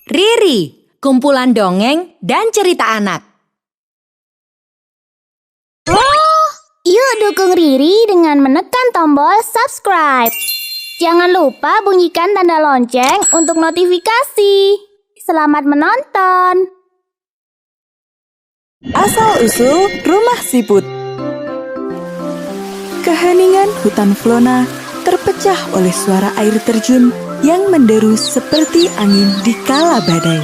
Riri, kumpulan dongeng dan cerita anak. Yuk dukung Riri dengan menekan tombol subscribe. Jangan lupa bunyikan tanda lonceng untuk notifikasi. Selamat menonton. Asal-usul rumah siput. Keheningan hutan Flona terpecah oleh suara air terjun yang menderu seperti angin di kala badai.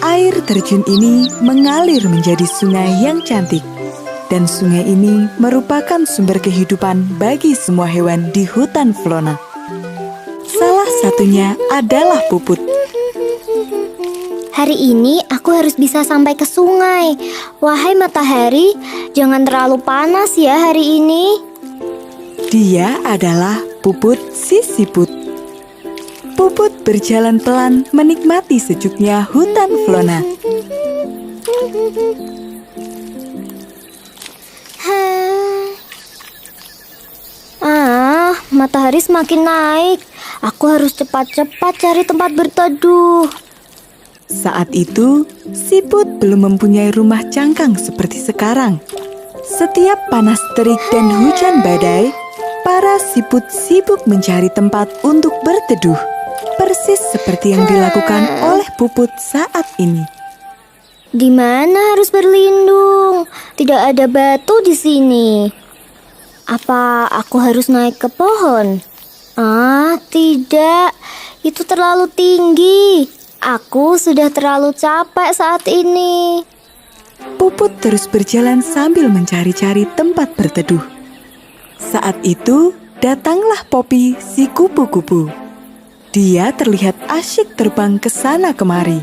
Air terjun ini mengalir menjadi sungai yang cantik. Dan sungai ini merupakan sumber kehidupan bagi semua hewan di hutan Flona. Salah satunya adalah Puput. Hari ini aku harus bisa sampai ke sungai. Wahai matahari, jangan terlalu panas ya hari ini. Dia adalah Puput si siput. Puput berjalan pelan menikmati sejuknya hutan Flona. Matahari semakin naik. Aku harus cepat-cepat cari tempat berteduh. Saat itu, siput belum mempunyai rumah cangkang seperti sekarang. Setiap panas terik dan hujan badai, para siput sibuk mencari tempat untuk berteduh. Persis seperti yang dilakukan oleh Puput saat ini. Di mana harus berlindung? Tidak ada batu di sini. Apa aku harus naik ke pohon? Tidak. Itu terlalu tinggi. Aku sudah terlalu capek saat ini. Puput terus berjalan sambil mencari-cari tempat berteduh. Saat itu, datanglah Poppy si kupu-kupu. Dia terlihat asyik terbang ke sana kemari.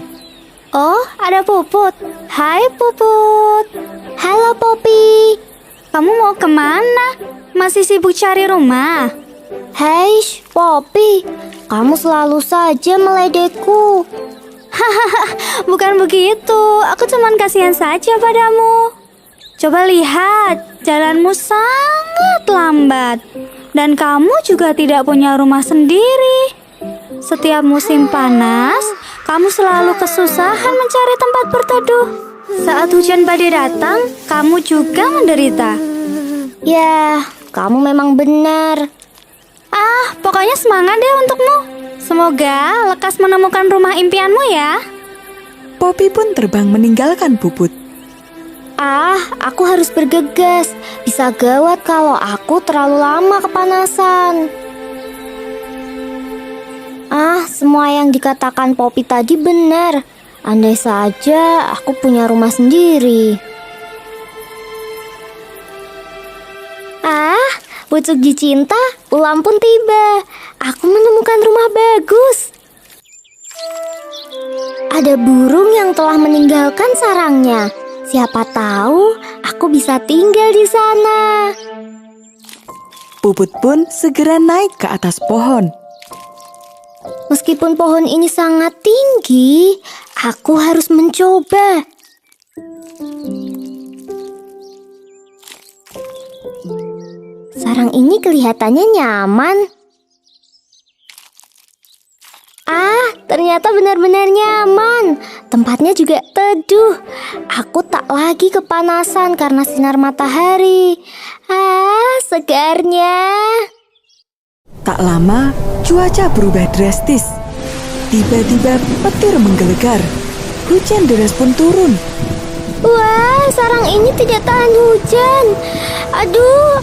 Oh, ada Puput. Hai Puput. Halo Poppy. Kamu mau kemana? Masih sibuk cari rumah? Hei, Poppy. Kamu selalu saja meledekku. Bukan begitu. Aku cuman kasihan saja padamu. Coba lihat, jalanmu sangat lambat. Dan kamu juga tidak punya rumah sendiri. Setiap musim panas, kamu selalu kesusahan mencari tempat berteduh. Saat hujan badai datang, kamu juga menderita. Ya, kamu memang benar. Pokoknya semangat deh untukmu. Semoga lekas menemukan rumah impianmu ya. Poppy pun terbang meninggalkan Puput. Aku harus bergegas. Bisa gawat kalau aku terlalu lama kepanasan. Semua yang dikatakan Poppy tadi benar. Andai saja aku punya rumah sendiri. Pucuk dicinta, ulam pun tiba. Aku menemukan rumah bagus. Ada burung yang telah meninggalkan sarangnya. Siapa tahu aku bisa tinggal di sana. Puput pun segera naik ke atas pohon. Meskipun pohon ini sangat tinggi, aku harus mencoba. Sarang ini kelihatannya nyaman. Ternyata benar-benar nyaman. Tempatnya juga teduh. Aku tak lagi kepanasan karena sinar matahari. Segarnya. Tak lama, cuaca berubah drastis. Tiba-tiba petir menggelegar. Hujan deras pun turun. Wah, sarang ini tidak tahan hujan. Aduh,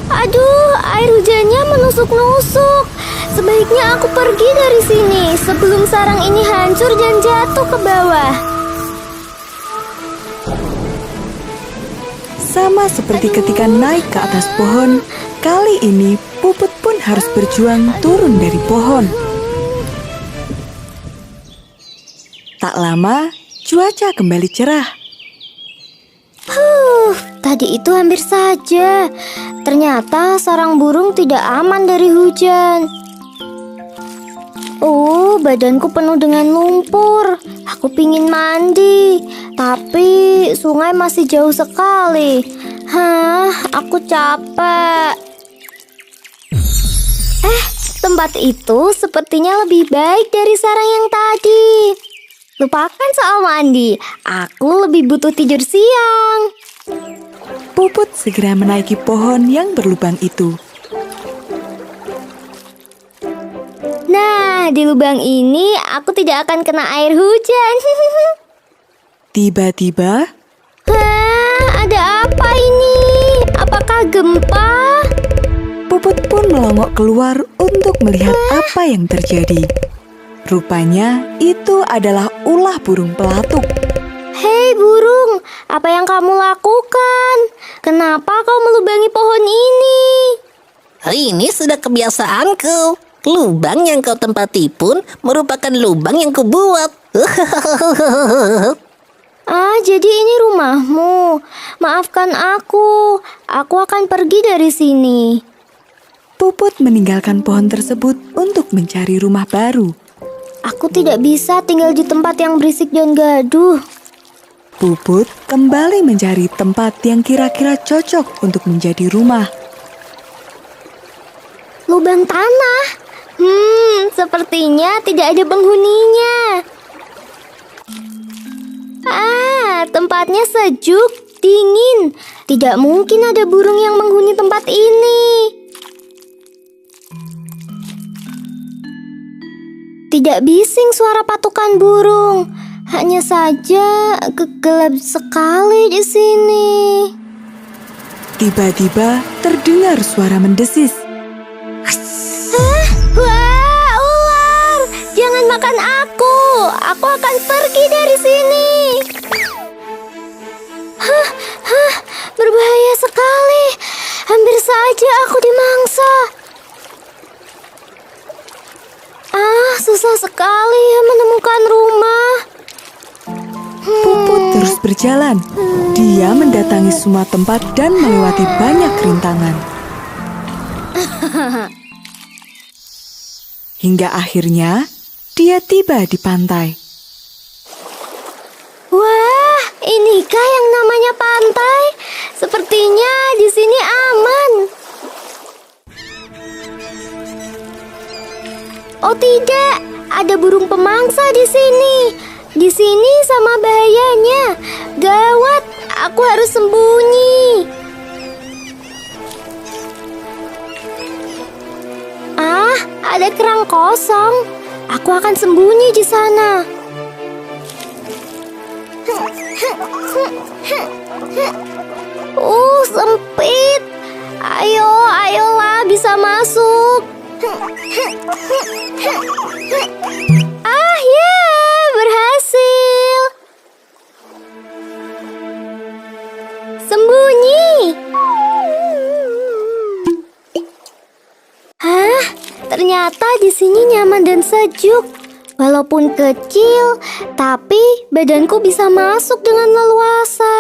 air hujannya menusuk-nusuk. Sebaiknya aku pergi dari sini sebelum sarang ini hancur dan jatuh ke bawah. Sama seperti ketika naik ke atas pohon, kali ini Puput pun harus berjuang turun dari pohon. Tak lama, cuaca kembali cerah. Tadi itu hampir saja. Ternyata sarang burung tidak aman dari hujan. Badanku penuh dengan lumpur. Aku pingin mandi, tapi sungai masih jauh sekali. Aku capek. Tempat itu sepertinya lebih baik dari sarang yang tadi. Lupakan soal mandi. Aku lebih butuh tidur siang. Puput segera menaiki pohon yang berlubang itu. Nah, di lubang ini aku tidak akan kena air hujan. Tiba-tiba, Hah, ada apa ini? Apakah gempa? Puput pun melongok keluar untuk melihat apa yang terjadi. Rupanya itu adalah ulah burung pelatuk. Hei burung, apa yang kamu lakukan? Kenapa kau melubangi pohon ini? Ini sudah kebiasaanku. Lubang yang kau tempati pun merupakan lubang yang kubuat. Ah, jadi ini rumahmu. Maafkan aku. Aku akan pergi dari sini. Puput meninggalkan pohon tersebut untuk mencari rumah baru. Aku tidak bisa tinggal di tempat yang berisik dan gaduh. Puput kembali mencari tempat yang kira-kira cocok untuk menjadi rumah. Lubang tanah. Sepertinya tidak ada penghuninya. Ah, tempatnya sejuk, dingin. Tidak mungkin ada burung yang menghuni tempat ini. Tidak bising suara patukan burung. Hanya saja gelap sekali di sini. Tiba-tiba terdengar suara mendesis. Wah, ular! Jangan makan aku. Aku akan pergi dari sini. Berbahaya sekali. Hampir saja aku dimangsa. Susah sekali menemukan rumah. Puput terus berjalan. Dia mendatangi semua tempat dan melewati banyak rintangan. Hingga akhirnya dia tiba di pantai. Wah, inikah yang namanya pantai? Sepertinya di sini aman. Oh tidak, ada burung pemangsa di sini. Di sini sama bahayanya. Gawat, aku harus sembunyi. Ah, ada kerang kosong. Aku akan sembunyi di sana. Sempit. Ayolah bisa masuk. Ah ya, berhasil. Sembunyi. Ternyata di sini nyaman dan sejuk. Walaupun kecil, tapi badanku bisa masuk dengan leluasa.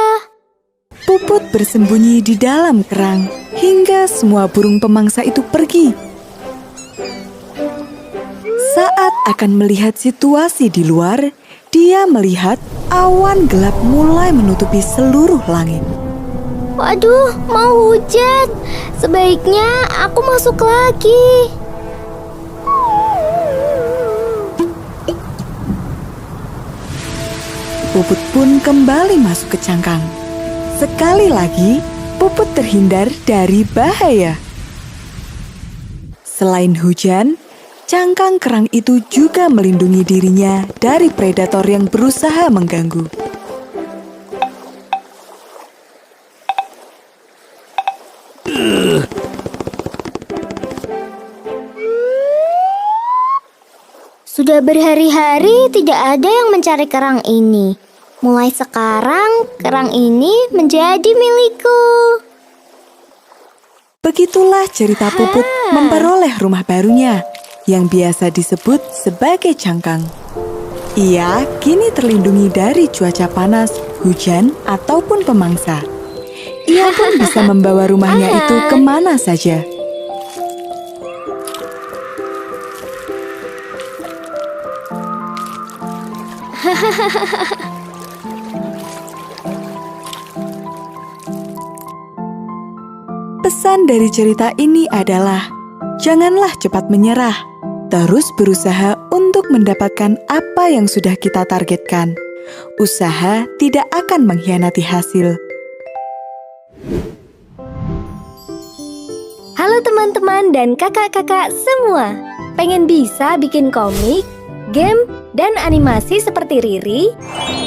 Puput bersembunyi di dalam kerang hingga semua burung pemangsa itu pergi. Saat akan melihat situasi di luar, dia melihat awan gelap mulai menutupi seluruh langit. Waduh, mau hujan. Sebaiknya aku masuk lagi. Puput pun kembali masuk ke cangkang. Sekali lagi, Puput terhindar dari bahaya. Selain hujan, cangkang kerang itu juga melindungi dirinya dari predator yang berusaha mengganggu. Sudah berhari-hari tidak ada yang mencari kerang ini. Mulai sekarang, kerang ini menjadi milikku. Begitulah cerita Puput memperoleh rumah barunya, yang biasa disebut sebagai cangkang. Ia kini terlindungi dari cuaca panas, hujan, ataupun pemangsa. Ia pun bisa membawa rumahnya itu kemana saja. Pesan dari cerita ini adalah, janganlah cepat menyerah, terus berusaha untuk mendapatkan apa yang sudah kita targetkan. Usaha tidak akan mengkhianati hasil. Halo teman-teman dan kakak-kakak semua. Pengen bisa bikin komik, game, dan animasi seperti Riri?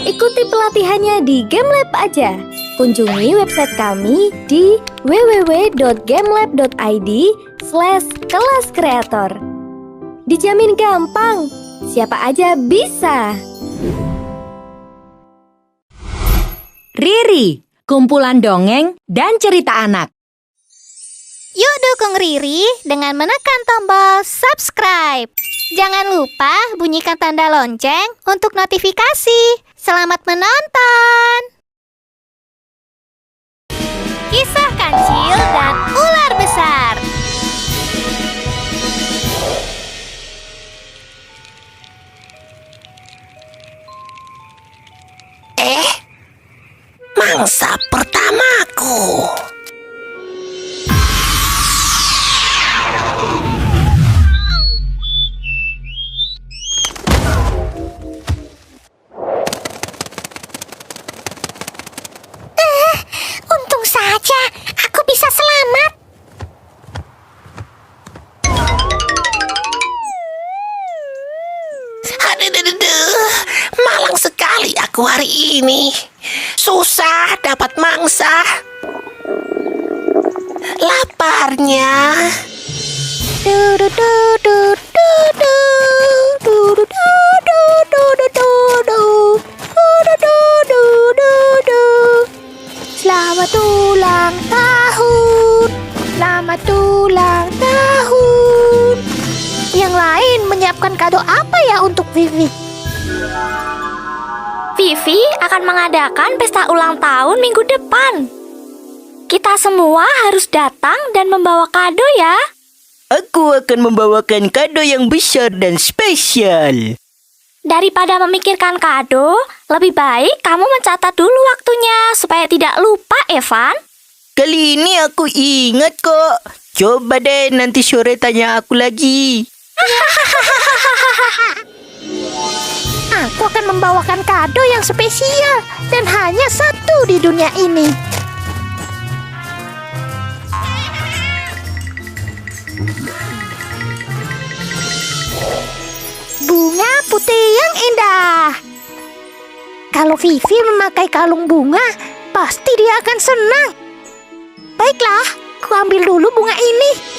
Ikuti pelatihannya di GameLab aja. Kunjungi website kami di www.gamelab.id/kelas kreator. Dijamin gampang, siapa aja bisa. Riri, kumpulan dongeng dan cerita anak. Yuk dukung Riri dengan menekan tombol subscribe. Jangan lupa bunyikan tanda lonceng untuk notifikasi. Selamat menonton. Kisah Kancil dan Ular Besar. Mangsa pertamaku. Untung saja aku bisa selamat. Aduh, malang sekali aku hari ini. Susah dapat mangsa. Laparnya. Selamat ulang tahun. Selamat ulang tahun. Yang lain menyiapkan kado apa ya untuk Vivi? Vivi akan mengadakan pesta ulang tahun minggu depan. Kita semua harus datang dan membawa kado ya. Aku akan membawakan kado yang besar dan spesial. Daripada memikirkan kado, lebih baik kamu mencatat dulu waktunya supaya tidak lupa, Evan. Kali ini aku ingat kok. Coba deh nanti sore tanya aku lagi. Aku akan membawakan kado yang spesial dan hanya satu di dunia ini. Bunga putih yang indah. Kalau Vivi memakai kalung bunga, pasti dia akan senang. Baiklah, ku ambil dulu bunga ini.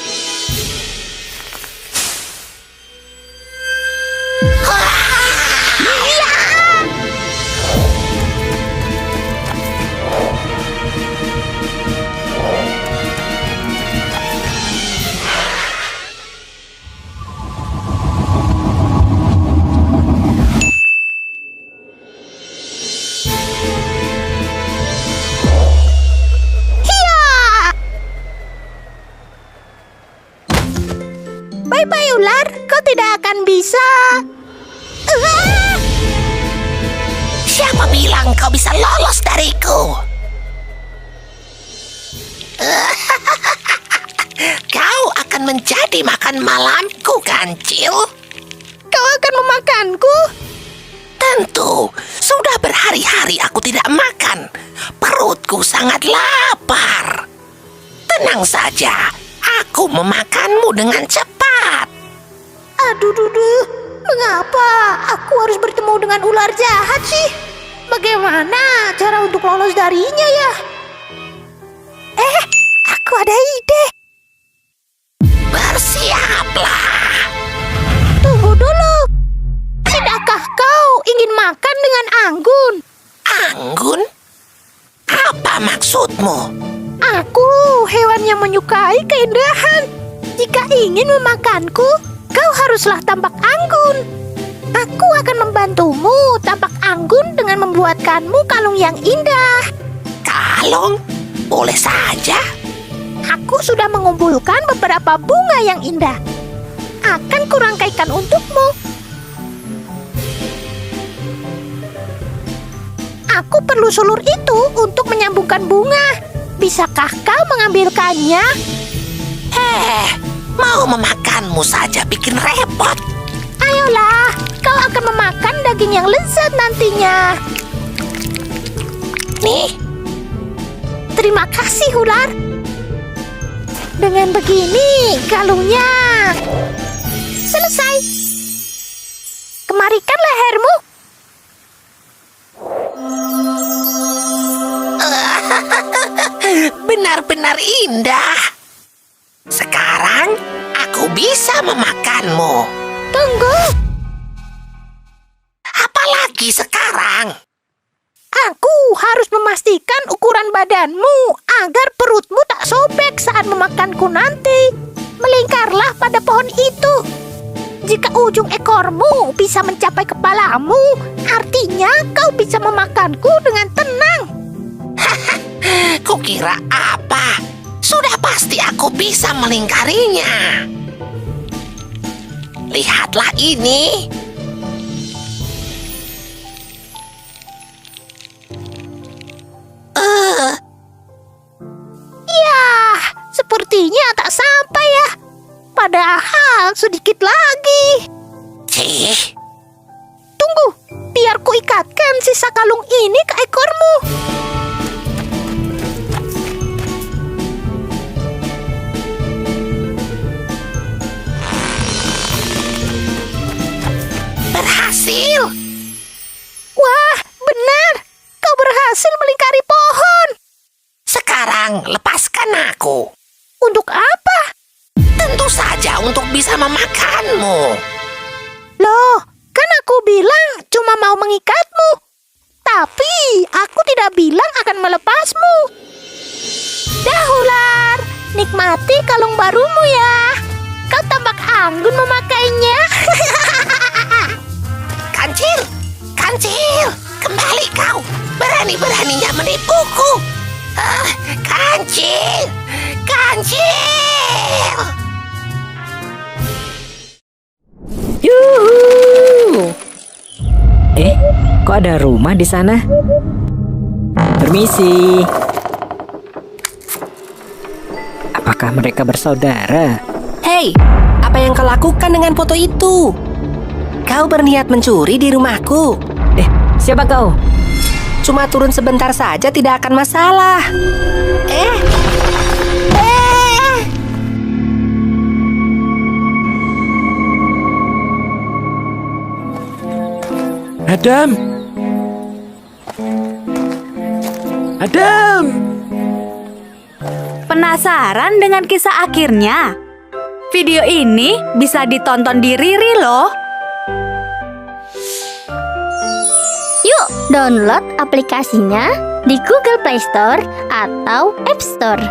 Bye-bye ular, kau tidak akan bisa. Siapa bilang kau bisa lolos dariku? Kau akan menjadi makan malamku, Kancil. Kau akan memakanku? Tentu, sudah berhari-hari aku tidak makan. Perutku sangat lapar. Tenang saja, aku memakanmu dengan cepat. Aduh, mengapa aku harus bertemu dengan ular jahat sih? Bagaimana cara untuk lolos darinya ya? Aku ada ide. Bersiaplah. Tunggu dulu. Tidakkah kau ingin makan dengan anggun? Anggun? Apa maksudmu? Aku hewan yang menyukai keindahan. Jika ingin memakanku, kau haruslah tampak anggun. Aku akan membantumu tampak anggun dengan membuatkanmu kalung yang indah. Kalung? Boleh saja. Aku sudah mengumpulkan beberapa bunga yang indah. Akan kurangkaikan untukmu. Aku perlu sulur itu untuk menyambungkan bunga. Bisakah kau mengambilkannya? Mau memakanmu saja bikin repot. Ayo Ayolah, kau akan memakan daging yang lezat nantinya. Nih, terima kasih ular. Dengan begini, kalungnya selesai. Kemarikan lehermu. Benar-benar indah. Sekarang aku bisa memakanmu. Tunggu, Apalagi sekarang? aku harus memastikan ukuran badanmu agar perutmu tak sobek saat memakanku nanti. Melingkarlah pada pohon itu. Jika ujung ekormu bisa mencapai kepalamu, artinya kau bisa memakanku dengan tenang. Kukira apa? Sudah pasti aku bisa melingkarinya. Lihatlah ini. Yah, sepertinya tak sampai ya. Padahal sedikit lagi. Cih, Tunggu, biar ku ikatkan sisa kalung ini ke ekormu. berhasil. Wah, benar. Kau berhasil melingkari pohon. Sekarang lepaskan aku. Untuk apa? Tentu saja untuk bisa memakanmu. Loh, kan aku bilang cuma mau mengikatmu. Tapi aku tidak bilang akan melepasmu. Dah ular, nikmati kalung barumu ya. Kau tampak anggun memakainya. Kancil, Kancil, kembali kau. Berani-beraninya menipuku. Kancil, Kancil. Yuhu! Kok ada rumah di sana? Permisi. Apakah mereka bersaudara? Hei, apa yang kau lakukan dengan foto itu? Kau berniat mencuri di rumahku. Siapa kau? Cuma turun sebentar saja tidak akan masalah. Adam! Adam! Penasaran dengan kisah akhirnya? Video ini bisa ditonton di Riri loh. Yuk, download aplikasinya di Google Play Store atau App Store.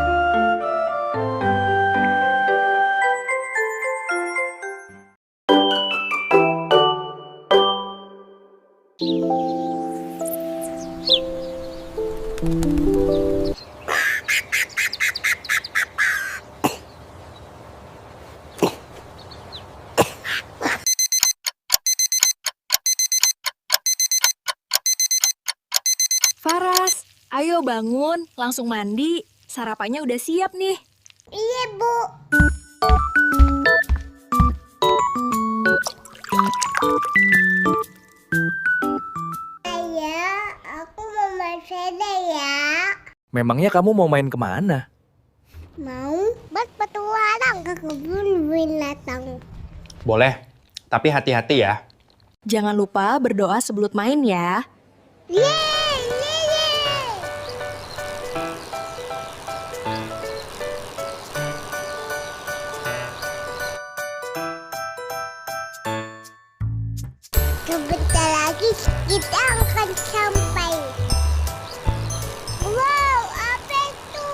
Faras, ayo bangun, langsung mandi. Sarapannya udah siap nih. Iya, Bu. Ayah, aku mau main sepeda ya. Memangnya kamu mau main kemana? Mau berpetualang ke kebun binatang. Boleh, tapi hati-hati ya. Jangan lupa berdoa sebelum main ya. Yeay, yeay, yeay. Sebentar lagi kita akan sampai. Wow, apa itu?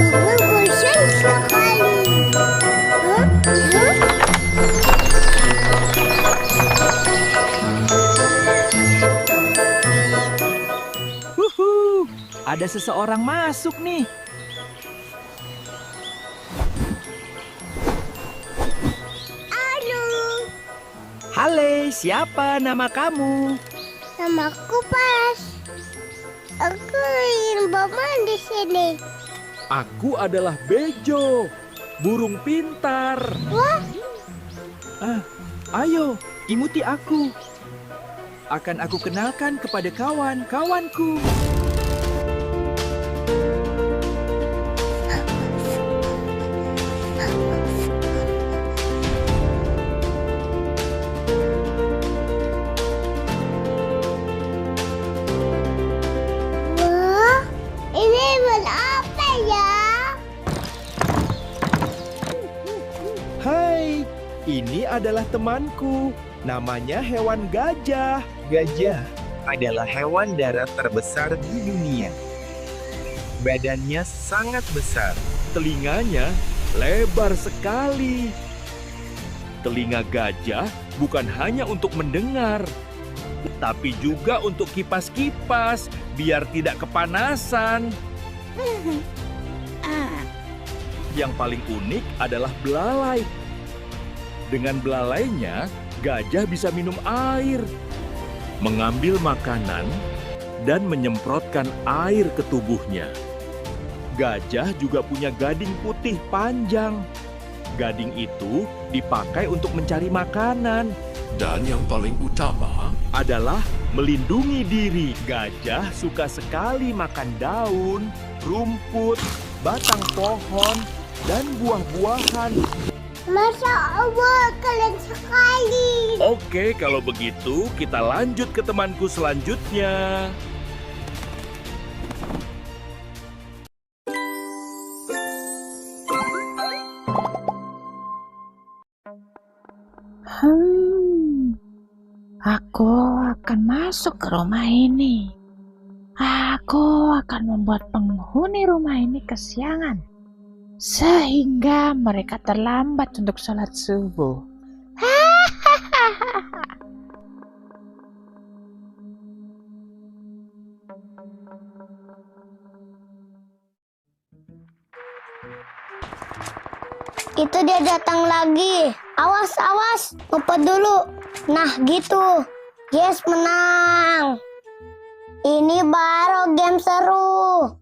Gelombangnya besar sekali. Ada seseorang masuk nih. Halo, Halo, siapa nama kamu? namaku Pas. Aku ingin bermain di sini. Aku adalah Bejo. burung pintar. Ayo, imuti aku. Akan aku kenalkan kepada kawan-kawanku. Wah, ini berapa ya? Hai, ini adalah temanku. Namanya hewan gajah. Gajah adalah hewan darat terbesar di dunia. Badannya sangat besar. Telinganya lebar sekali. Telinga gajah bukan hanya untuk mendengar, tapi juga untuk kipas-kipas biar tidak kepanasan. Yang paling unik adalah belalai. Dengan belalainya, gajah bisa minum air, mengambil makanan, dan menyemprotkan air ke tubuhnya. Gajah juga punya gading putih panjang. Gading itu dipakai untuk mencari makanan. Dan yang paling utama Adalah melindungi diri. Gajah suka sekali makan daun, rumput, batang pohon, dan buah-buahan. Masya Allah, keren sekali. Oke, kalau begitu kita lanjut ke temanku selanjutnya. Aku akan masuk ke rumah ini. Aku akan membuat penghuni rumah ini kesiangan, sehingga mereka terlambat untuk sholat subuh. Itu dia datang lagi. Awas, awas. Ngumpet dulu. Nah, gitu. Yes, menang. Ini baru game seru.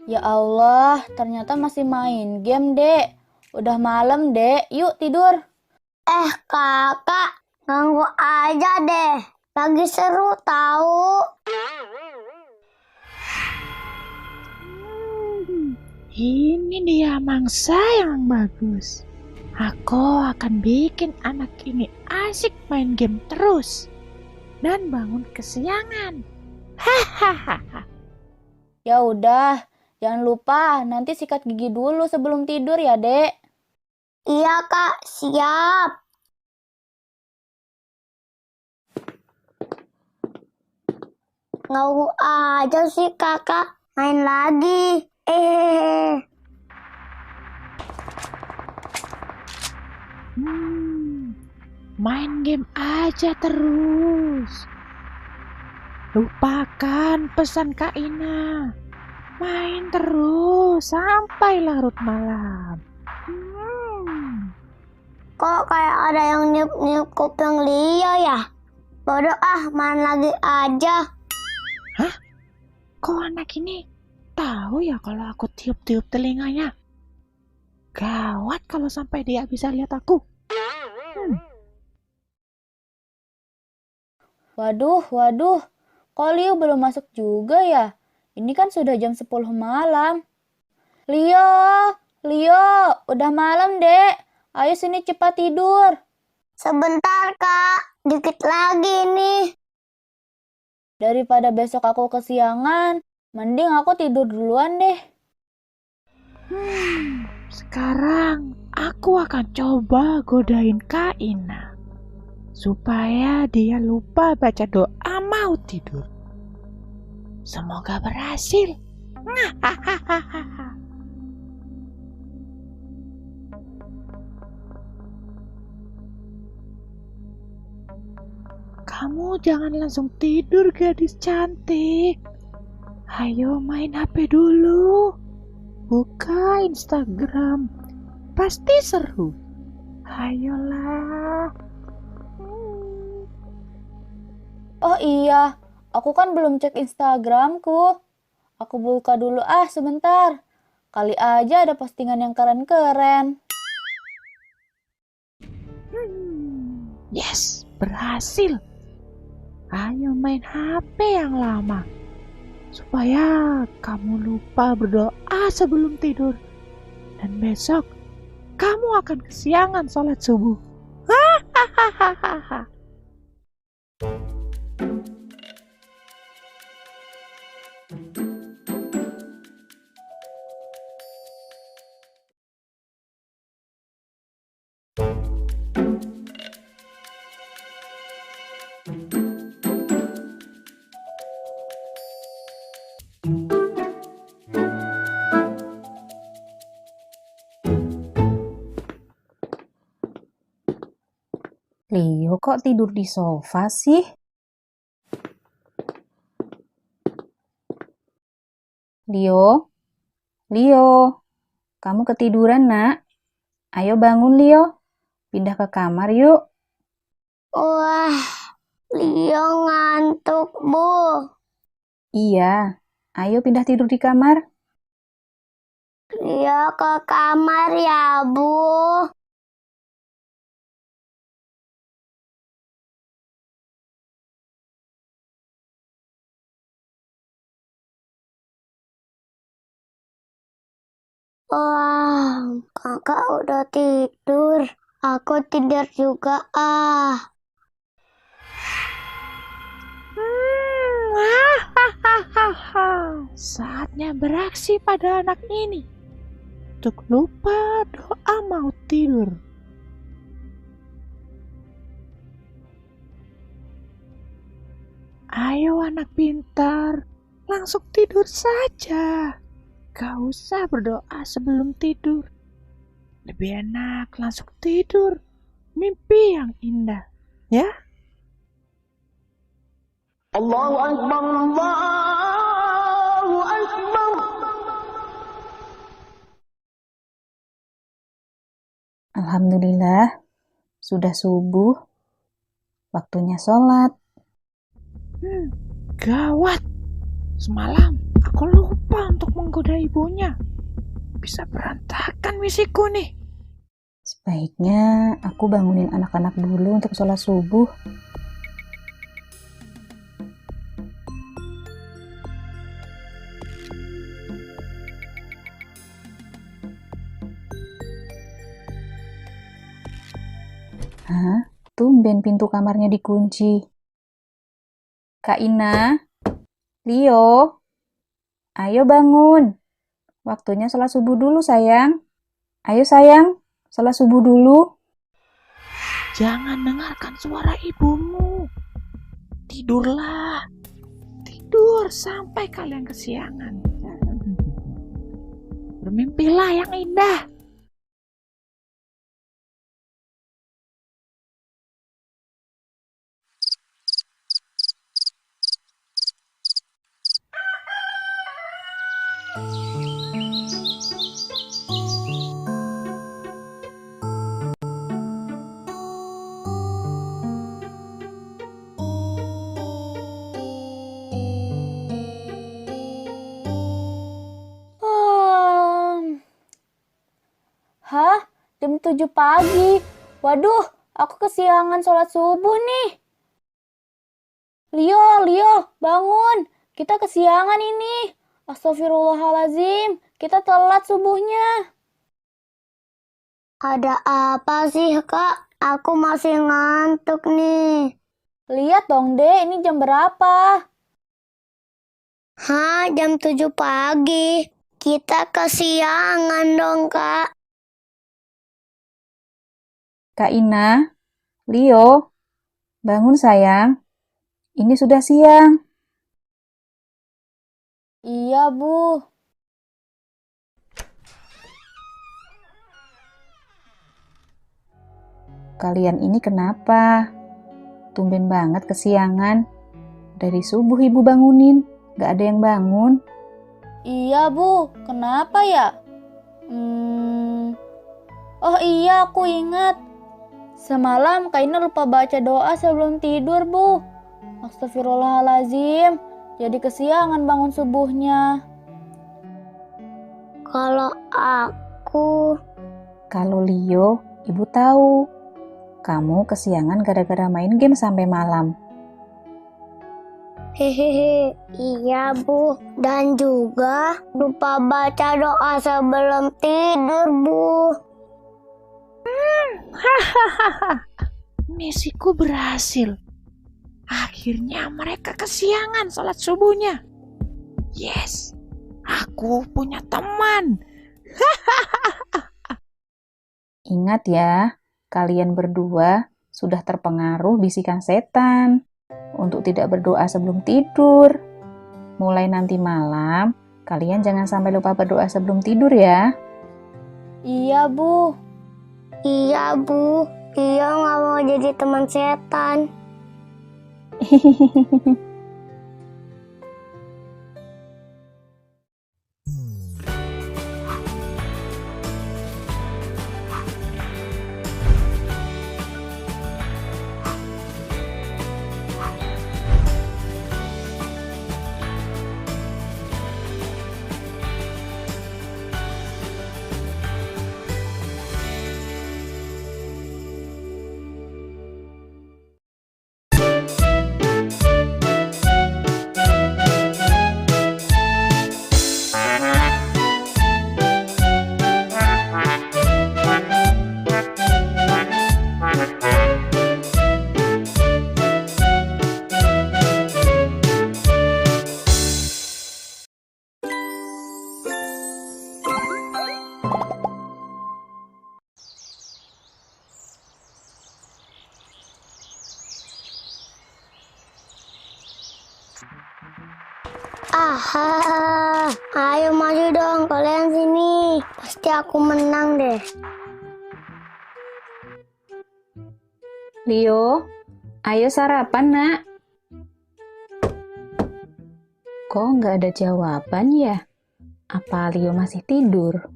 Ya Allah, ternyata masih main game, Dek. Udah malam, Dek. Yuk tidur. Kakak, ganggu aja deh. Lagi seru tahu. Ini dia mangsa yang bagus. Aku akan bikin anak ini asik main game terus dan bangun kesiangan. Hahaha. Ya udah, jangan lupa nanti sikat gigi dulu sebelum tidur ya, Dek. Iya, Kak, siap. Ngau aja sih kakak, main lagi. Main game aja terus. Lupakan pesan Kak Ina. Main terus sampai larut malam. Kok kayak ada yang niup-niup kuping Lia ya? Bodoh main lagi aja. Hah? Kok anak ini tahu ya kalau aku tiup-tiup telinganya? Gawat kalau sampai dia bisa lihat aku. Waduh, kok Leo belum masuk juga ya? Ini kan sudah jam 10 malam. Leo, udah malam, Dek. Ayo sini cepat tidur. Sebentar, Kak. Dikit lagi nih. Daripada besok aku kesiangan, mending aku tidur duluan deh. Sekarang aku akan coba godain Kak Ina supaya dia lupa baca doa mau tidur. Semoga berhasil. Kamu jangan langsung tidur, gadis cantik. Ayo main HP dulu. Buka Instagram. Pasti seru. Ayolah. Oh iya, Aku kan belum cek Instagramku. Aku buka dulu sebentar. Kali aja ada postingan yang keren-keren. Yes, berhasil. Ayo main HP yang lama. Supaya kamu lupa berdoa sebelum tidur. Dan besok kamu akan kesiangan sholat subuh. Hahaha. Leo kok tidur di sofa sih? Leo? Leo? Kamu ketiduran, nak? Ayo bangun, Leo. Pindah ke kamar yuk. Wah, Leo ngantuk, Bu. Iya, ayo pindah tidur di kamar. Leo ke kamar ya, Bu. Wah, kakak udah tidur. Aku tidur juga Saatnya beraksi pada anak ini. Untuk lupa doa mau tidur. Ayo anak pintar, langsung tidur saja. Gak usah berdoa sebelum tidur. Lebih enak langsung tidur. Mimpi yang indah, ya? Allahu Akbar, Allahu Akbar. Alhamdulillah, sudah subuh. Waktunya sholat. Gawat. Semalam aku lupa untuk menggoda ibunya. Bisa berantakan misiku nih. Sebaiknya aku bangunin anak-anak dulu untuk sholat subuh. Hah? Tumben pintu kamarnya dikunci. Kak Ina? Leo? Ayo bangun. Waktunya sholat subuh dulu, sayang. Ayo, sayang. Sholat subuh dulu. Jangan dengarkan suara ibumu. Tidurlah. Tidur sampai kalian kesiangan. Bermimpilah yang indah. Hah? Jam 7 pagi. Waduh, aku kesiangan sholat subuh nih. Leo, bangun. Kita kesiangan ini. Astagfirullahaladzim, kita telat subuhnya. Ada apa sih, Kak? Aku masih ngantuk nih. Lihat dong, Dek, ini jam berapa? Hah, jam 7 pagi. Kita kesiangan dong, Kak. Kak Ina? Leo? Bangun, sayang. Ini sudah siang. Iya, Bu. Kalian ini kenapa? Tumben banget kesiangan. Dari subuh ibu bangunin, gak ada yang bangun. Iya, Bu. Kenapa ya? Oh iya, aku ingat. Semalam Kak Ina lupa baca doa sebelum tidur, Bu. Astagfirullahalazim, jadi kesiangan bangun subuhnya. Kalau aku... Kalau Leo, ibu tahu. Kamu kesiangan gara-gara main game sampai malam. Hehehe, iya Bu. Dan juga lupa baca doa sebelum tidur, Bu. Hahaha. Misiku berhasil. Akhirnya mereka kesiangan sholat subuhnya. Yes, aku punya teman. Ingat ya, kalian berdua sudah terpengaruh bisikan setan untuk tidak berdoa sebelum tidur. Mulai nanti malam, kalian jangan sampai lupa berdoa sebelum tidur ya. Iya, Bu. Iya, Bu. Iya nggak mau jadi teman setan. Aha, ayo maju dong kalian sini. Pasti aku menang deh. Leo, ayo sarapan nak. Kok nggak ada jawaban ya? Apa Leo masih tidur?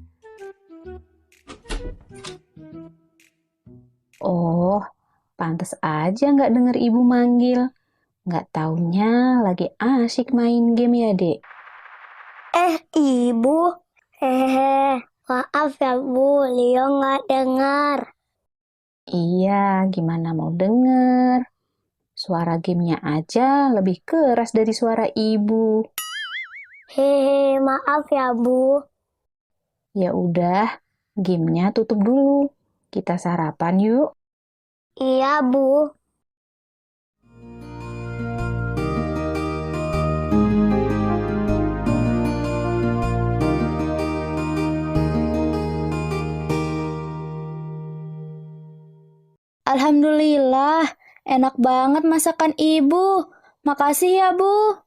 Oh, pantes aja nggak denger ibu manggil. Nggak taunya lagi asyik main game ya, Dek. Ibu. Maaf ya Bu, Leo nggak dengar. Iya, gimana mau denger? Suara gamenya aja lebih keras dari suara ibu. Maaf ya Bu. Ya udah, gamenya tutup dulu. Kita sarapan yuk. Iya Bu. Alhamdulillah, enak banget masakan ibu. Makasih ya, Bu.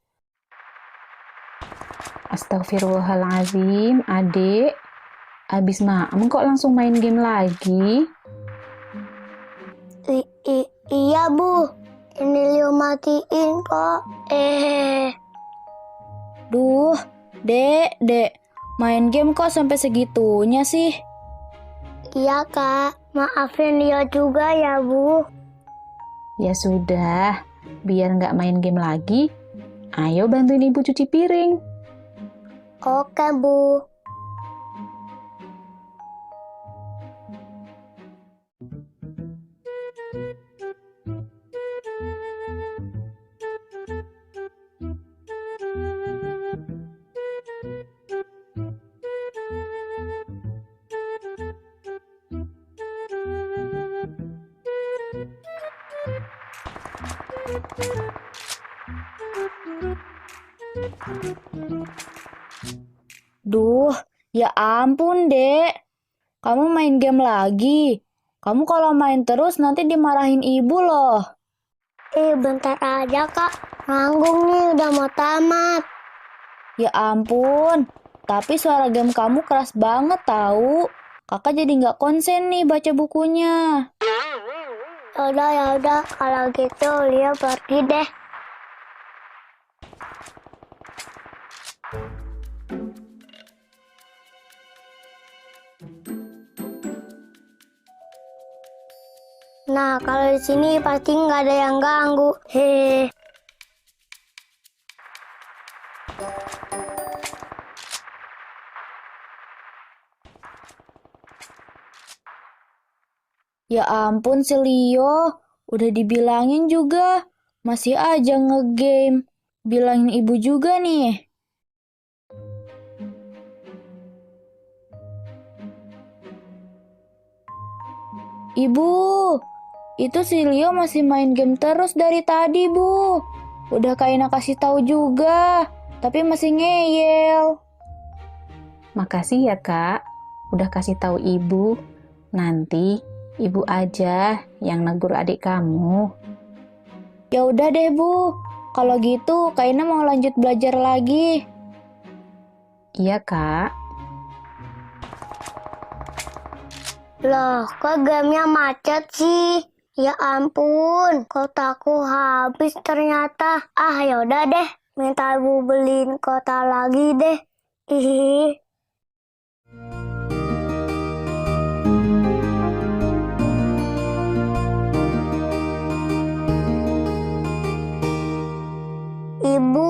Astagfirullahaladzim, adik. Abis maem kok langsung main game lagi? Iya Bu. Ini Leo matiin kok. Duh, Dek, main game kok sampai segitunya sih? Iya Kak, maafin Leo juga ya Bu. Ya sudah, biar nggak main game lagi, ayo bantuin ibu cuci piring. Oke Bu. Duh, ya ampun, Dek. Kamu main game lagi. Kamu kalau main terus nanti dimarahin ibu loh. Bentar aja Kak. Nanggung nih, udah mau tamat. Ya ampun, tapi suara game kamu keras banget tahu. Kakak jadi nggak konsen nih baca bukunya. Yaudah, kalau gitu Leo pergi deh. Nah, kalau di sini pasti nggak ada yang ganggu. Hehe. Ya ampun si Leo, udah dibilangin juga, masih aja ngegame. Bilangin ibu juga nih. Ibu, itu si Leo masih main game terus dari tadi, Bu. Udah Kak Ina kasih tahu juga, tapi masih ngeyel. Makasih ya Kak, udah kasih tahu Ibu. Nanti Ibu aja yang negur adik kamu. Ya udah deh, Bu. Kalau gitu, Kak Ina mau lanjut belajar lagi. Iya Kak. Loh, kok gamenya macet sih? Ya ampun, kotaku habis ternyata. Ah, yaudah deh, minta ibu beliin kota lagi deh. Ih. Ibu,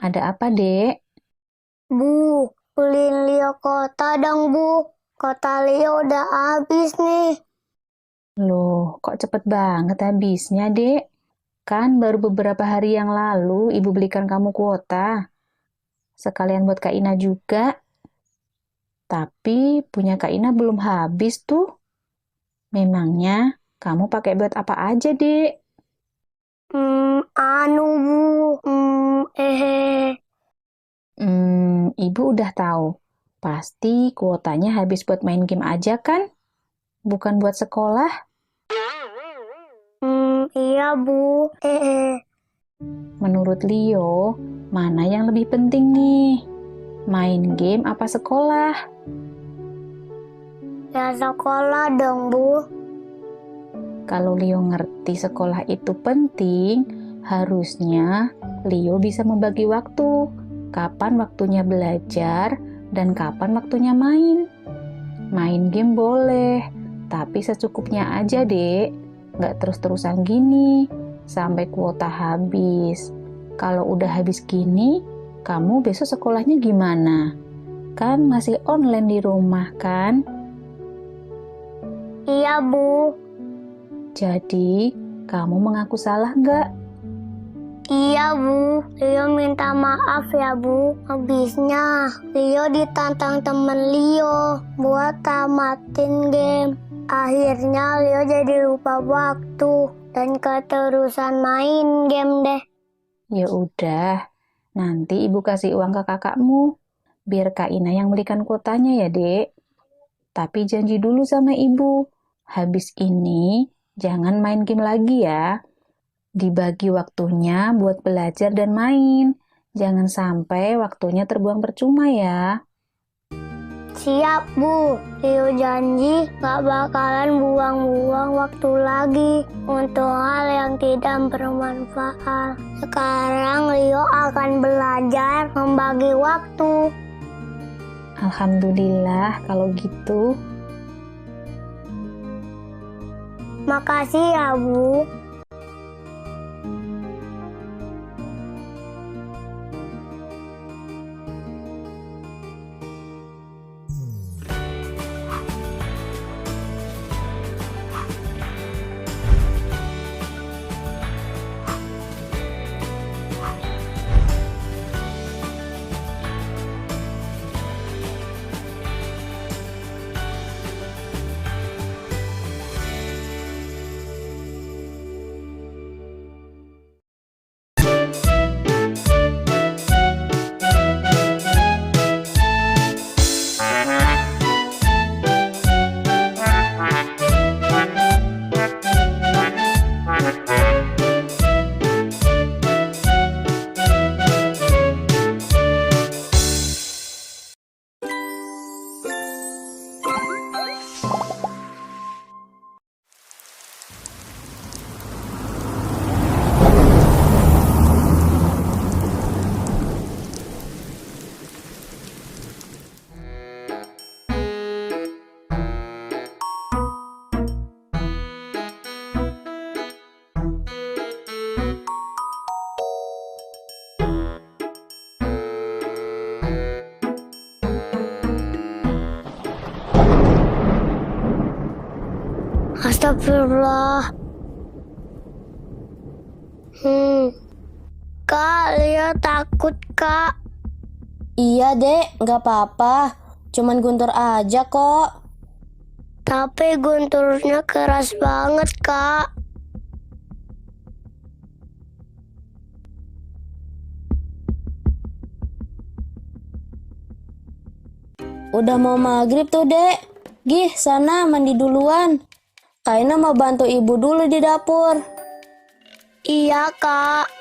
Ada apa, Dek? Bu, beliin Leo kota dong, Bu. Kota Leo udah habis nih. Loh, kok cepet banget habisnya, Dek? Kan baru beberapa hari yang lalu Ibu belikan kamu kuota. Sekalian buat Kak Ina juga. Tapi punya Kak Ina belum habis tuh. Memangnya kamu pakai buat apa aja, Dek? Bu. Ibu udah tahu. Pasti kuotanya habis buat main game aja kan? Bukan buat sekolah? Iya, Bu. Menurut Leo, mana yang lebih penting nih? Main game apa sekolah? Ya sekolah dong, Bu. Kalau Leo ngerti sekolah itu penting, harusnya Leo bisa membagi waktu. Kapan waktunya belajar dan kapan waktunya main. Main game boleh, tapi secukupnya aja, Dek. Nggak terus-terusan gini, sampai kuota habis. Kalau udah habis gini, kamu besok sekolahnya gimana? Kan masih online di rumah, kan? Iya, Bu. Jadi, kamu mengaku salah nggak? Iya, Bu. Leo minta maaf ya, Bu. Habisnya Leo ditantang temen Leo buat tamatin game. Akhirnya Leo jadi lupa waktu dan keterusan main game deh. Ya udah, nanti Ibu kasih uang ke kakakmu. Biar Kak Ina yang belikan kuotanya ya, Dek. Tapi janji dulu sama Ibu. Habis ini, jangan main game lagi ya. Dibagi waktunya buat belajar dan main. Jangan sampai waktunya terbuang percuma ya. Siap, Bu. Leo janji gak bakalan buang-buang waktu lagi untuk hal yang tidak bermanfaat. Sekarang Leo akan belajar membagi waktu. Alhamdulillah kalau gitu. Makasih ya, Bu. Astagfirullah. Kak, Leo takut, Kak. Iya, Dek, nggak apa-apa. Cuman guntur aja kok. Tapi gunturnya keras banget, Kak. Udah mau maghrib tuh, Dek. Gih, sana mandi duluan. Kaina mau bantu ibu dulu di dapur. Iya, Kak.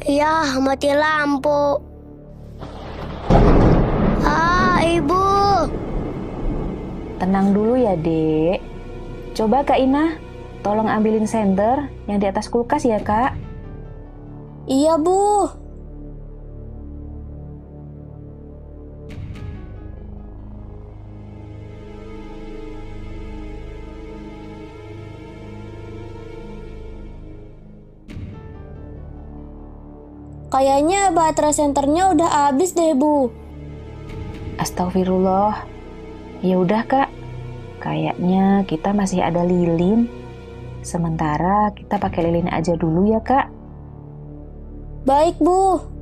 Ya, mati lampu. Ibu. Tenang dulu ya, Dek. Coba Kak Ina, tolong ambilin senter yang di atas kulkas ya, Kak. Iya, Bu. Kayaknya baterai senternya udah habis deh, Bu. Astagfirullah. Ya udah, Kak. Kayaknya kita masih ada lilin. Sementara kita pakai lilin aja dulu ya, Kak. Baik, Bu.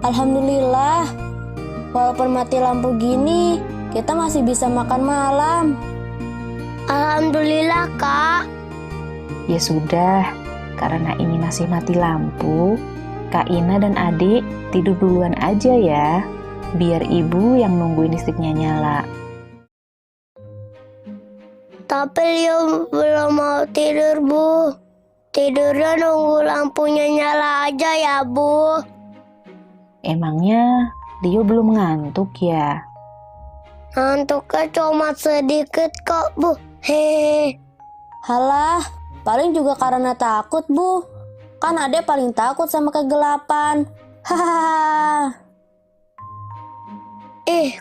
Alhamdulillah, walaupun mati lampu gini, kita masih bisa makan malam. Alhamdulillah, Kak. Ya sudah, karena ini masih mati lampu, Kak Ina dan adik tidur duluan aja ya, biar ibu yang nungguin listriknya nyala. Tapi Leo belum mau tidur, Bu. Tidurnya nunggu lampunya nyala aja ya, Bu. Emangnya Leo belum ngantuk ya? Ngantuknya cuma sedikit kok, Bu. Hehehe. Halah, paling juga karena takut, Bu. Kan Ade paling takut sama kegelapan. Hahaha.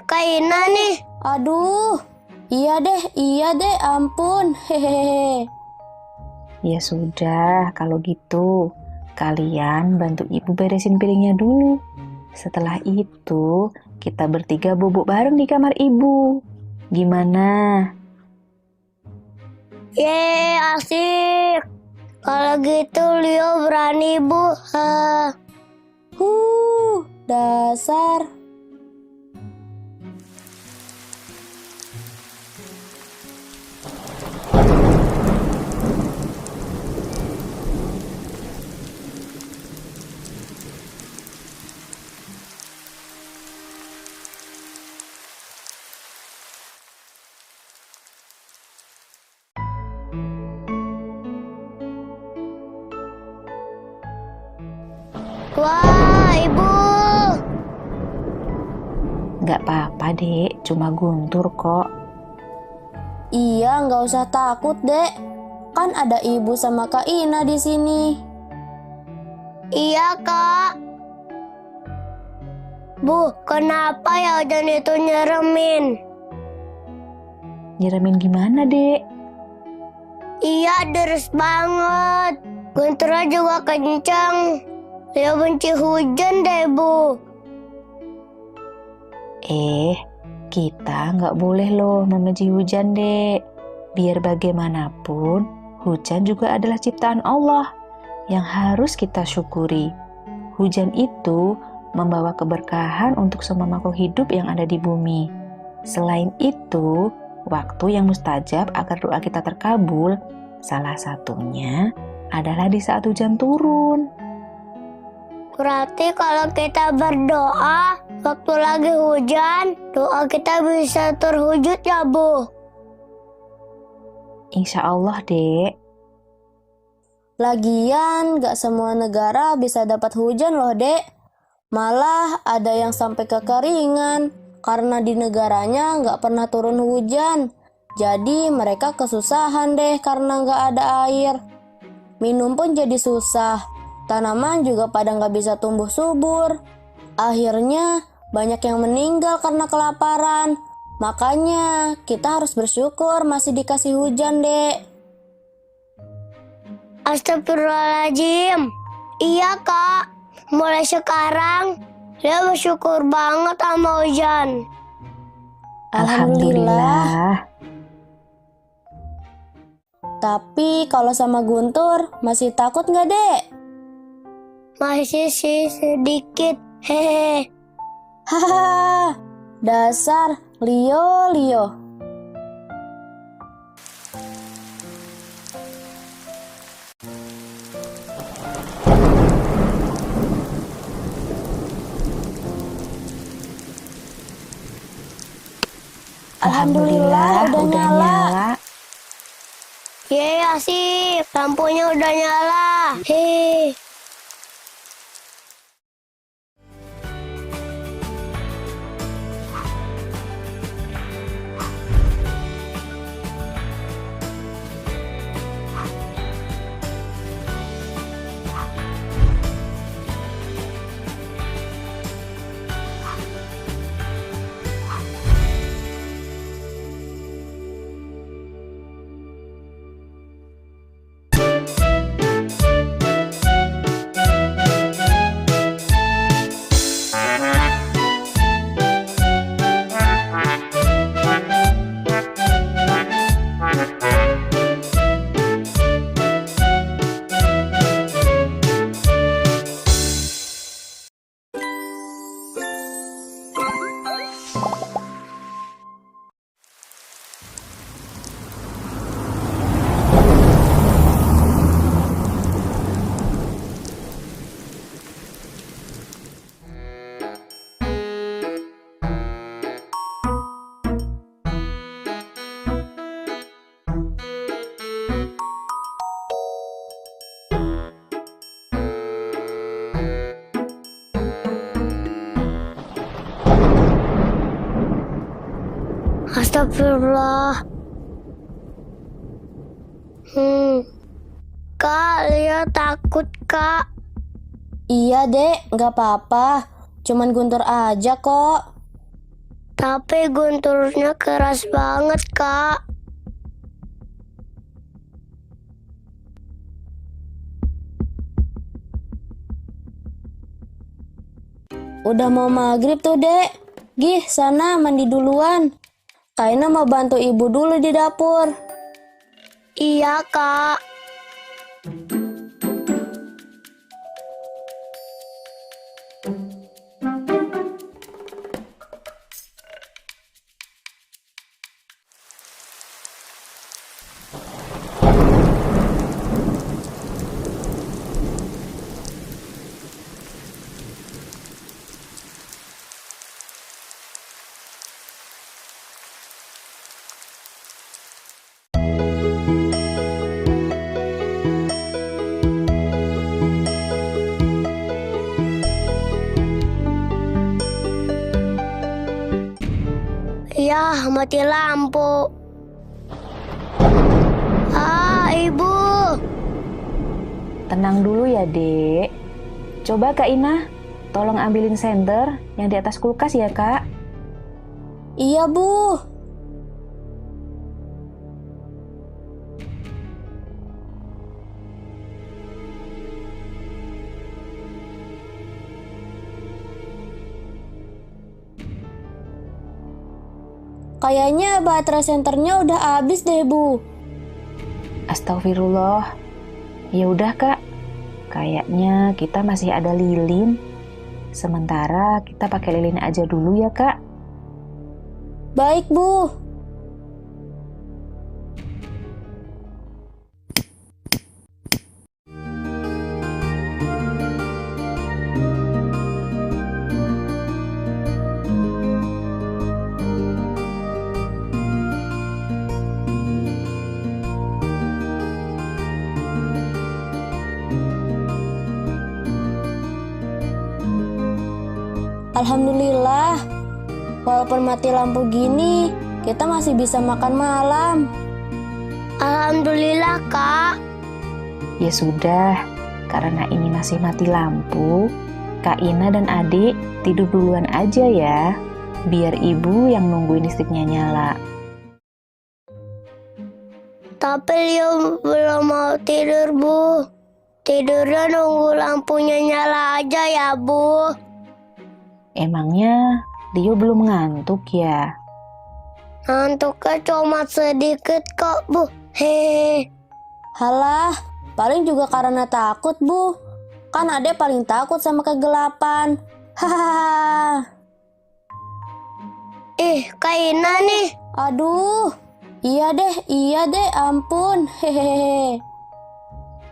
Kak Ina nih. Aduh, iya deh, ampun. Hehehe. Ya sudah, kalau gitu kalian bantu ibu beresin piringnya dulu. Setelah itu, kita bertiga bobok bareng di kamar ibu. Gimana? Yeay, asik. Kalau gitu Leo berani, Bu. Dasar. Wah, Ibu. Nggak apa-apa, Dek. Cuma guntur kok. Iya, nggak usah takut, Dek. Kan ada ibu sama Kak Ina di sini. Iya, Kak. Bu, kenapa ya hujan itu nyeremin? Nyeremin gimana, Dek? Iya, deres banget. Gunturnya juga kencang. Leo benci hujan deh, Bu. Kita nggak boleh loh membenci hujan, Dek. Biar bagaimanapun, hujan juga adalah ciptaan Allah yang harus kita syukuri. Hujan itu membawa keberkahan untuk semua makhluk hidup yang ada di bumi. Selain itu, waktu yang mustajab agar doa kita terkabul, salah satunya adalah di saat hujan turun. Berarti kalau kita berdoa waktu lagi hujan, doa kita bisa terwujud ya, Bu? Insya Allah, Dek. Lagian, gak semua negara bisa dapat hujan loh, Dek. Malah ada yang sampai kekeringan karena di negaranya gak pernah turun hujan. Jadi mereka kesusahan deh karena gak ada air. Minum pun jadi susah. Tanaman juga pada gak bisa tumbuh subur. Akhirnya banyak yang meninggal karena kelaparan. Makanya kita harus bersyukur masih dikasih hujan, Dek. Astagfirullahaladzim. Iya, Kak. Mulai sekarang, dia bersyukur banget sama hujan. Alhamdulillah. Tapi kalau sama Guntur, masih takut gak, Dek? Masih sih sedikit. Hehehe. Hahaha, dasar Leo. Alhamdulillah udah nyala. Yeay, asik. Lampunya udah nyala. Hehehe. Astagfirullah. Kak, Lia takut, Kak. Iya, Dek, gak apa-apa. Cuman Guntur aja kok. Tapi gunturnya keras banget, Kak. Udah mau maghrib tuh, Dek. Gih, sana mandi duluan. Kaina mau bantu ibu dulu di dapur. Iya, Kak. Ya, mati lampu. Ibu. Tenang dulu ya, Dek. Coba Kak Ina, tolong ambilin senter yang di atas kulkas ya, Kak. Iya, Bu. Kayaknya baterai senternya udah habis deh, Bu. Astagfirullah. Ya udah, Kak. Kayaknya kita masih ada lilin. Sementara kita pakai lilin aja dulu ya, Kak. Baik, Bu. Alhamdulillah, walaupun mati lampu gini, kita masih bisa makan malam. Alhamdulillah, Kak. Ya sudah, karena ini masih mati lampu, Kak Ina dan adik tidur duluan aja ya, biar ibu yang nungguin listriknya nyala. Tapi Leo belum mau tidur, Bu. Tidurnya nunggu lampunya nyala aja ya, Bu. Emangnya Leo belum ngantuk ya? Ngantuknya cuma sedikit kok, Bu. Hehehe. Halah, paling juga karena takut, Bu. Kan Ade paling takut sama kegelapan. Hahaha. Kak Ina nih. Aduh, iya deh, ampun. Hehehe.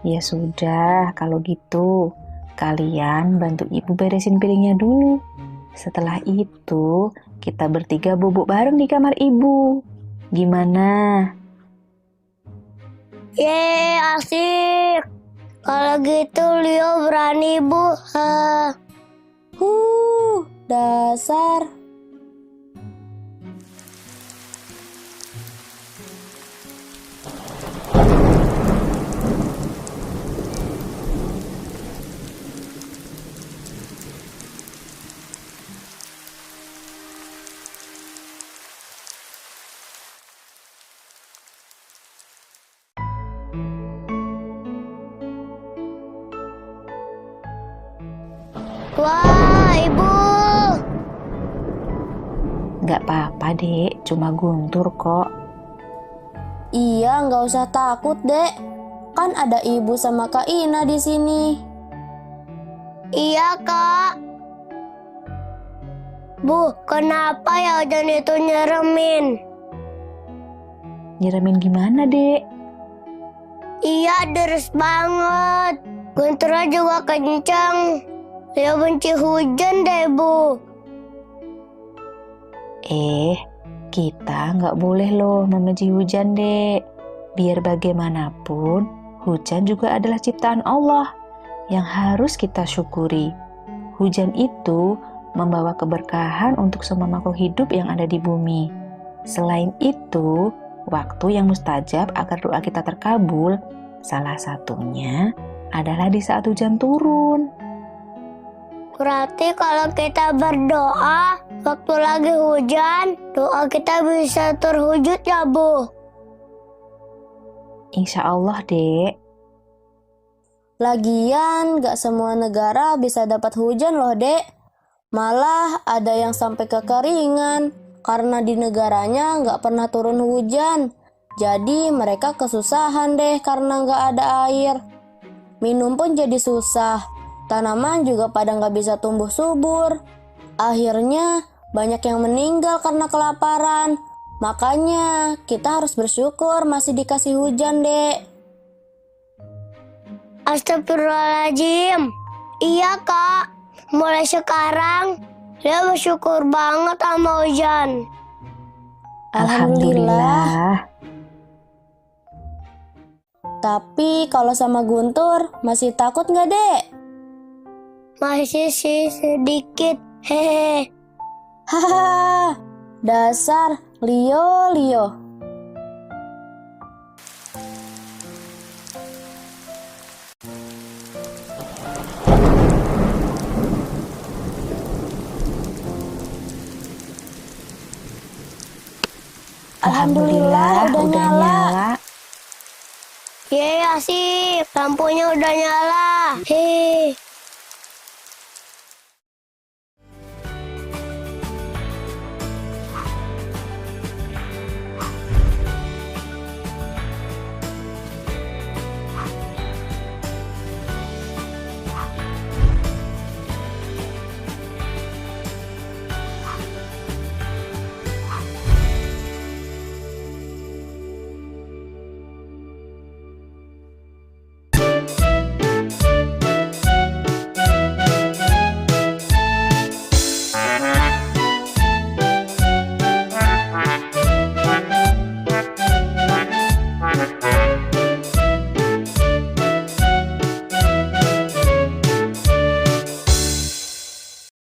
Ya sudah, kalau gitu kalian bantu ibu beresin piringnya dulu. Setelah itu, kita bertiga bubuk bareng di kamar ibu. Gimana? Yeay, asik. Kalau gitu Leo berani, Bu. Dasar. Wah, Ibu. Gak apa-apa, Dek. Cuma Guntur kok. Iya, nggak usah takut, Dek. Kan ada Ibu sama Kak Ina di sini. Iya, Kak. Bu, kenapa ya hujan itu nyeremin? Nyeremin gimana, Dek? Iya, deras banget. Gunturnya juga kencang. Dia benci hujan deh, Bu. Kita nggak boleh loh membenci hujan, Dek. Biar bagaimanapun, hujan juga adalah ciptaan Allah yang harus kita syukuri. Hujan itu membawa keberkahan untuk semua makhluk hidup yang ada di bumi. Selain itu, waktu yang mustajab agar doa kita terkabul, salah satunya adalah di saat hujan turun. Berarti kalau kita berdoa waktu lagi hujan, doa kita bisa terwujud ya, Bu? Insya Allah, Dek. Lagian, gak semua negara bisa dapat hujan loh, Dek. Malah ada yang sampai kekeringan karena di negaranya gak pernah turun hujan. Jadi mereka kesusahan deh karena gak ada air. Minum pun jadi susah. Tanaman juga pada nggak bisa tumbuh subur. Akhirnya banyak yang meninggal karena kelaparan. Makanya kita harus bersyukur masih dikasih hujan, Dek. Astagfirullahaladzim. Iya, Kak. Mulai sekarang, dia bersyukur banget sama hujan. Alhamdulillah. Tapi kalau sama Guntur, masih takut nggak, Dek? Masih sih sedikit. Hehe. Hahaha. Dasar Leo. Alhamdulillah udah nyala. Yeay, asik. Lampunya udah nyala. Hehe.